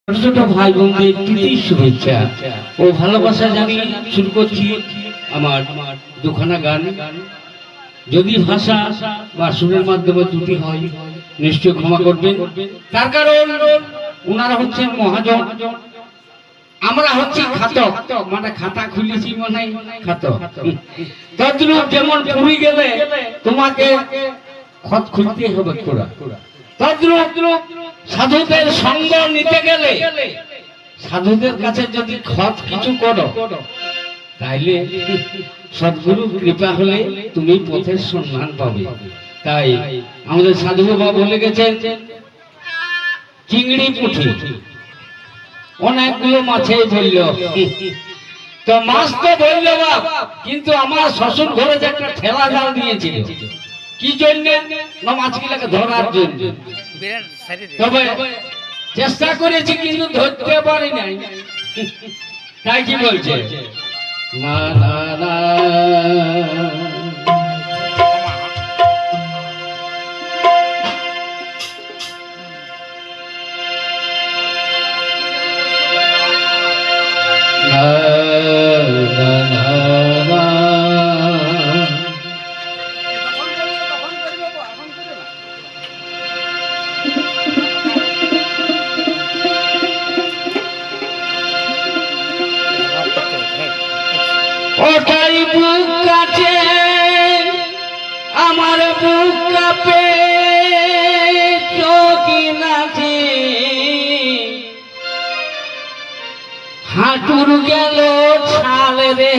ছোট ছোট ভাই বোনদের প্রীতি শুভেচ্ছা ও ভালোবাসা জানিয়ে শুরু করছি আমার দুখানা গান। যদি ভাষা বা সুরের মাধ্যমে ত্রুটি হয় নিশ্চয় ক্ষমা করবেন। তার কারণ ওনারা হচ্ছেন মহাজন, আমরা হচ্ছি খাতক, মানে খাতা খুলেছি মানে খাতক। তদ্রূপ যেমন পুরী গেলে তোমাকে খত খুলতে হবে খোড়া, তদ্রূপ সাধুদের সঙ্গ নিতে গেলে সাধুদের কাছে যদি খত কিছু করো তাইলে সদ্গুরু কৃপা হলে তুমি পথের সন্ধান পাবে। তাই আমাদের সাধু বাবা বলে গেছেন, চিংড়ি পুঁটি অনেকগুলো মাছেই বলল, তো মাছ তো বলল বাপ, কিন্তু আমার শ্বশুর ঘরে যে একটা ঠেলা জাল দিয়েছিল কি জন্য, না মাছগুলোকে ধরার জন্য। তবে চেষ্টা করেছি কিন্তু ধরতে পারি নাই। তাই কি বলছে, না না না ওটাই বুক কাটে আমার বুক কাঁপে চোখি নাচে, হাঁটুর গেল ছাল রে